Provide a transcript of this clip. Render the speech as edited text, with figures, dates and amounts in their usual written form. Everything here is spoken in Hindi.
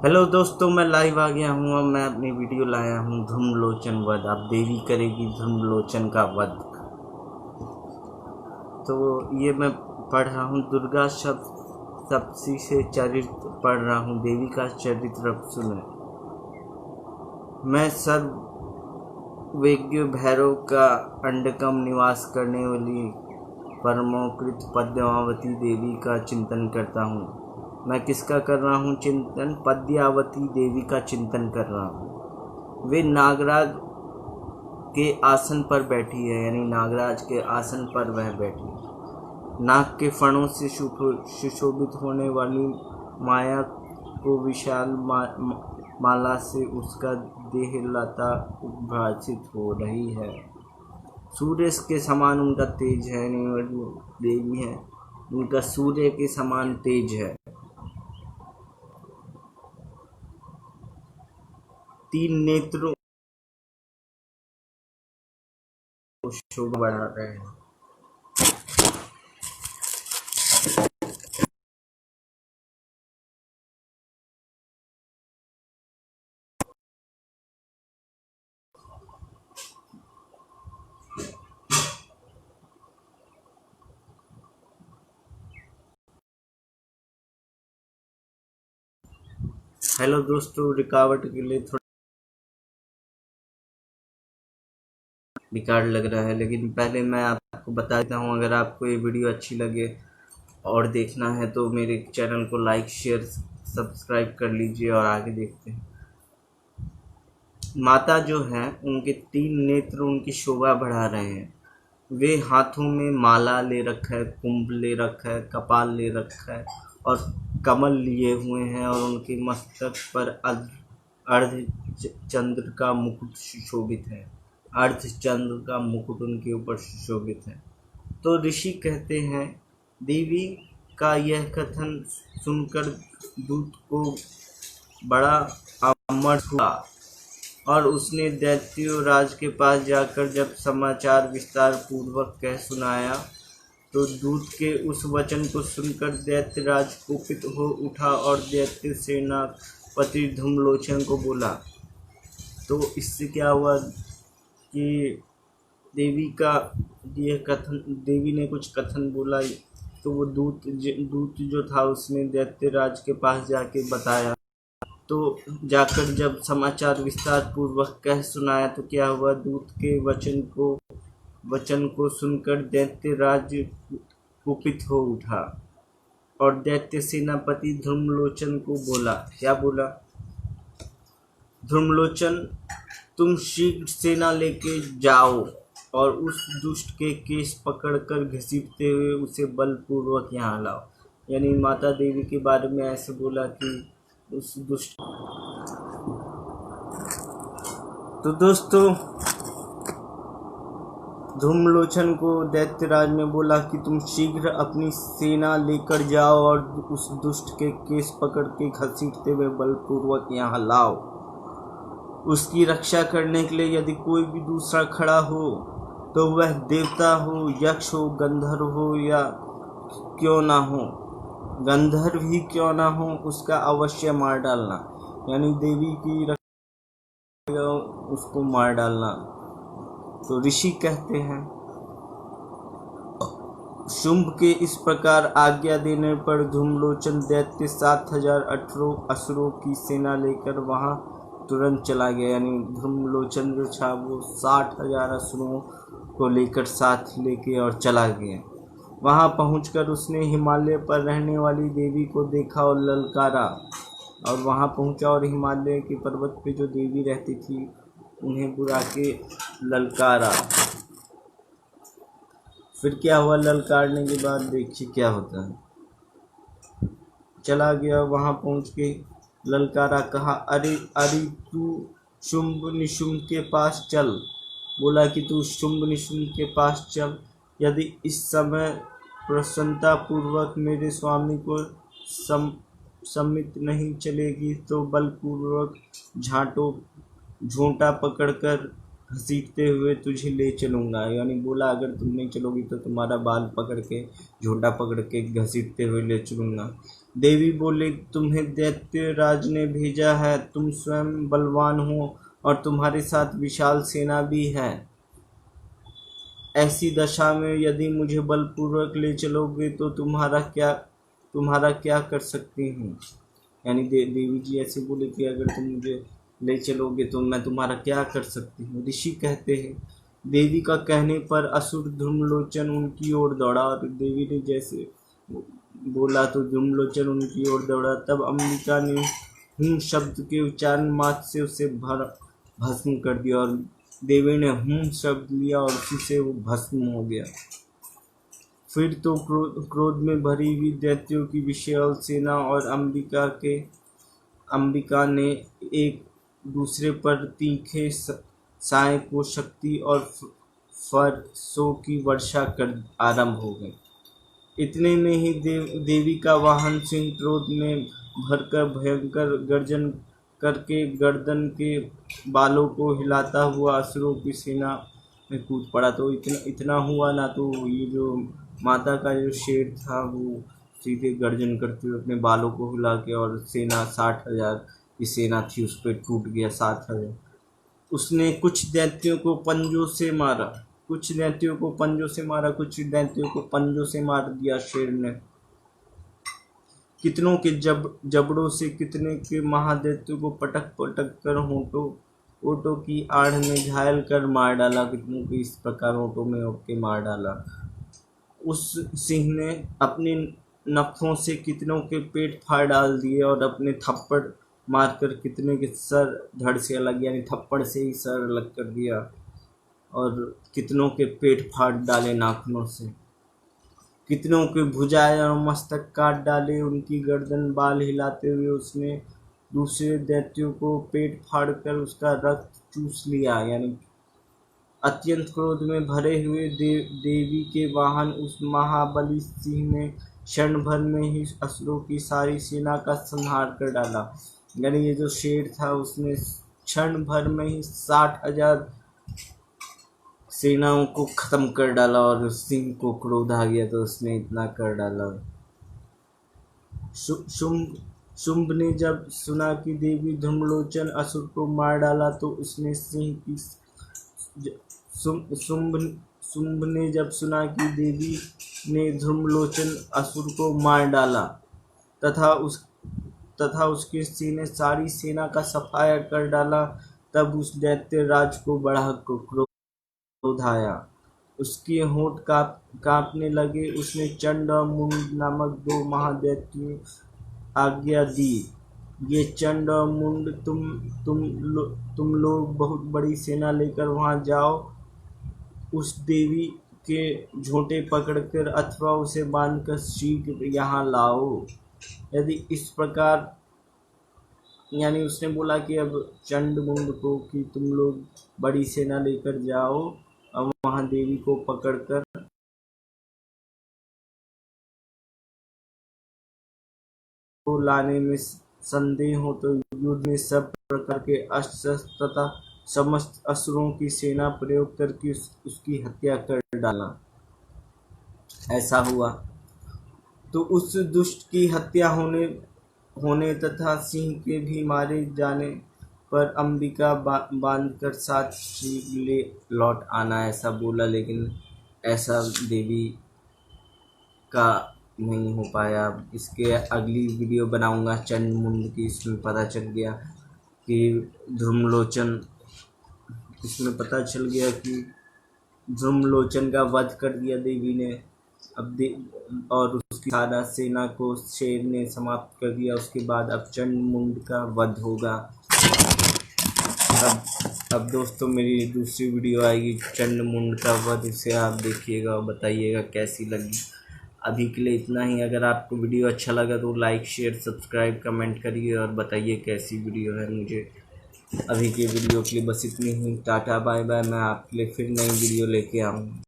हेलो दोस्तों, मैं लाइव आ गया हूँ। अब मैं अपनी वीडियो लाया हूँ धूम्रलोचन वध। अब देवी करेगी धूम्रलोचन का वध। तो ये मैं पढ़ रहा हूँ दुर्गा सप्तशती से चरित्र पढ़ रहा हूँ। देवी का चरित्र अब सुने। मैं सर्ववेज्ञ भैरव का अंडकम निवास करने वाली परमोकृत पद्मावती देवी का चिंतन करता हूँ। मैं किसका कर रहा हूँ चिंतन? पद्मावती देवी का चिंतन कर रहा हूँ। वे नागराज के आसन पर बैठी है, यानी नागराज के आसन पर वह बैठी है। नाग के फणों से सुशोभित होने वाली माया को विशाल माला से उसका देह लता उद्भासित हो रही है। सूर्य के समान उनका तेज है, देवी है, उनका सूर्य के समान तेज है। 3 नेत्रों शोभा बढ़ा रहे हैं। हेलो दोस्तों, रुकावट के लिए थोड़ा बेकार लग रहा है, लेकिन पहले मैं आपको बता देता हूँ। अगर आपको ये वीडियो अच्छी लगे और देखना है तो मेरे चैनल को लाइक शेयर सब्सक्राइब कर लीजिए और आगे देखते हैं। माता जो हैं उनके 3 नेत्र उनकी शोभा बढ़ा रहे हैं। वे हाथों में माला ले रखा है, कुंभ ले रखा है, कपाल ले रखा है और कमल लिए हुए हैं, और उनके मस्तक पर अर्ध चंद्र का मुकुट सुशोभित है। अर्धचंद्र का मुकुट उनके ऊपर सुशोभित है। तो ऋषि कहते हैं, देवी का यह कथन सुनकर दूत को बड़ा अमर्ष हुआ और उसने दैत्योराज के पास जाकर जब समाचार विस्तार पूर्वक कह सुनाया, तो दूत के उस वचन को सुनकर दैत्यराज कुपित हो उठा और दैत्य सेनापति धूम्रलोचन को बोला। तो इससे क्या हुआ कि देवी का यह कथन, देवी ने कुछ कथन बोला, तो वो दूत जो था उसने दैत्यराज के पास जाके बताया। तो जाकर जब समाचार विस्तार पूर्वक कह सुनाया, तो क्या हुआ, दूत के वचन को सुनकर दैत्यराज कुपित हो उठा और दैत्य सेनापति धूम्रलोचन को बोला। क्या बोला? धूम्रलोचन, तुम शीघ्र सेना लेके जाओ और उस दुष्ट के केस पकड़कर घसीटते हुए उसे बलपूर्वक यहाँ लाओ। यानी माता देवी के बारे में ऐसे बोला कि उस दुष्ट। तो दोस्तों, धूम्रलोचन को दैत्यराज ने बोला कि तुम शीघ्र अपनी सेना लेकर जाओ और उस दुष्ट के केस पकड़ के घसीटते हुए बलपूर्वक यहाँ लाओ। उसकी रक्षा करने के लिए यदि कोई भी दूसरा खड़ा हो, तो वह देवता हो, यक्ष हो, गंधर्व हो या क्यों ना हो, गंधर्व ही क्यों ना हो, उसका अवश्य मार डालना। यानी देवी की रक्षा, उसको मार डालना। तो ऋषि कहते हैं, शुंभ के इस प्रकार आज्ञा देने पर धूम्रलोचन दैत्य 7000 असुरों की सेना लेकर वहां तुरंत चला गया। यानी धूम्रलोचन जो था वो 60,000 असुरों को लेकर साथ लेके और चला गया। वहां पहुंचकर उसने हिमालय पर रहने वाली देवी को देखा और ललकारा, और वहां पहुंचा और हिमालय के पर्वत पे जो देवी रहती थी उन्हें बुला के ललकारा। फिर क्या हुआ? ललकारने के बाद देखिए क्या होता है। चला गया, वहां पहुंच के ललकारा, कहा, अरे अरे तू शुंभ निशुंभ के पास चल। बोला कि तू शुंभ निशुंभ के पास चल। यदि इस समय प्रसन्नता पूर्वक मेरे स्वामी को सम्मित नहीं चलेगी, तो बलपूर्वक झोंटा पकड़कर घसीटते हुए तुझे ले चलूँगा। यानी बोला, अगर तुम नहीं चलोगी तो तुम्हारा बाल पकड़ के, झोंटा पकड़ के घसीटते हुए ले चलूँगा। देवी बोले, तुम्हें दैत्यराज ने भेजा है, तुम स्वयं बलवान हो और तुम्हारे साथ विशाल सेना भी है। ऐसी दशा में यदि मुझे बलपूर्वक ले चलोगे तो तुम्हारा क्या कर सकती हूँ। यानी देवी जी ऐसे बोले कि अगर तुम मुझे ले चलोगे तो मैं तुम्हारा क्या कर सकती हूँ। ऋषि कहते हैं, देवी का कहने पर असुर धूम्रलोचन उनकी ओर दौड़ा, और देवी ने जैसे बोला तो धूम्रलोचन उनकी ओर दौड़ा। तब अंबिका ने हूँ शब्द के उच्चारण मात्र से उसे भस्म कर दिया, और देवी ने हूँ शब्द लिया और उसी से वो भस्म हो गया। फिर तो क्रोध में भरी हुई दैत्यों की विशाल सेना और अंबिका ने एक दूसरे पर तीखे साय को शक्ति और फरसों की वर्षा कर आरंभ हो गई। इतने में ही देवी का वाहन सिंह क्रोध में भरकर भयंकर गर्जन करके गर्दन के बालों को हिलाता हुआ असुरों की सेना में कूद पड़ा। तो इतना हुआ ना, तो ये जो माता का जो शेर था वो सीधे गर्जन करते हुए अपने बालों को हिला के, और सेना 60,000 की सेना थी उस पर टूट गया 7,000। उसने कुछ दैत्यों को पंजों से मारा, कुछ दैत्यों को पंजों से मार दिया शेर ने। कितनों के जबड़ों से कितने के महादैत्यों को पटक पटक कर होठों की आड़ में घायल कर मार डाला। कितनों के इस प्रकार होठों में होके मार डाला। उस सिंह ने अपने नखों से कितनों के पेट फाड़ डाल दिए, और अपने थप्पड़ मारकर कितने के सर धड़ से अलग, यानी थप्पड़ से ही सर अलग कर दिया, और कितनों के पेट फाड़ डाले नाखूनों से। कितनों के भुजाएं और मस्तक काट डाले। उनकी गर्दन बाल हिलाते हुए उसने दूसरे दैत्यों को पेट फाड़कर उसका रक्त चूस लिया। यानी अत्यंत क्रोध में भरे हुए देवी के वाहन उस महाबली सिंह ने क्षण भर में ही असुरों की सारी सेना का संहार कर डाला। यानी ये जो शेर था उसने क्षण भर में ही 60,000 सेनाओं को खत्म कर डाला, और सिंह को क्रोध आ गया तो उसने इतना कर डाला। शुंभ ने जब सुना कि देवी धूम्रलोचन असुर को मार डाला तो उसने सिंह की शुंभ ने जब सुना कि देवी ने धूम्रलोचन असुर को मार डाला तथा उसके सीने सारी सेना का सफाया कर डाला, तब उस दैत्य राज को बड़ा क्रोध आया। उसके होंठ कांपने लगे। उसने चंड और मुंड नामक 2 महादैत्यों आज्ञा दी, ये चंड और मुंड तुम लोग बहुत बड़ी सेना लेकर वहां जाओ, उस देवी के झोंटे पकड़कर अथवा उसे बांधकर शीघ्र यहाँ लाओ। यदि इस प्रकार, यानी उसने बोला कि अब चंड मुंड को कि तुम लोग बड़ी सेना लेकर जाओ और वहां देवी को पकड़कर को लाने में संदेह हो तो युद्ध में सब प्रकार के अस्त्र तथा समस्त असुरों की सेना प्रयोग करके उसकी हत्या कर डाला। ऐसा हुआ तो उस दुष्ट की हत्या होने तथा सिंह के भी मारे जाने पर अंबिका बांधकर साथ ले लौट आना, ऐसा बोला। लेकिन ऐसा देवी का नहीं हो पाया। इसके अगली वीडियो बनाऊंगा चंड मुंड की। इसमें पता चल गया कि धूम्रलोचन, इसमें पता चल गया कि धूम्रलोचन का वध कर दिया देवी ने। और उसकी सारा सेना को शेर ने समाप्त कर दिया। उसके बाद अब चंड मुंड का वध होगा। अब दोस्तों मेरी दूसरी वीडियो आएगी चंड मुंड का वध, इसे आप देखिएगा और बताइएगा कैसी लगी। अभी के लिए इतना ही। अगर आपको वीडियो अच्छा लगा तो लाइक शेयर सब्सक्राइब कमेंट करिए और बताइए कैसी वीडियो है। मुझे अभी के वीडियो के लिए बस इतनी ही। Tata bye bye. मैं आपके लिए फिर नई वीडियो लेके आऊँगा।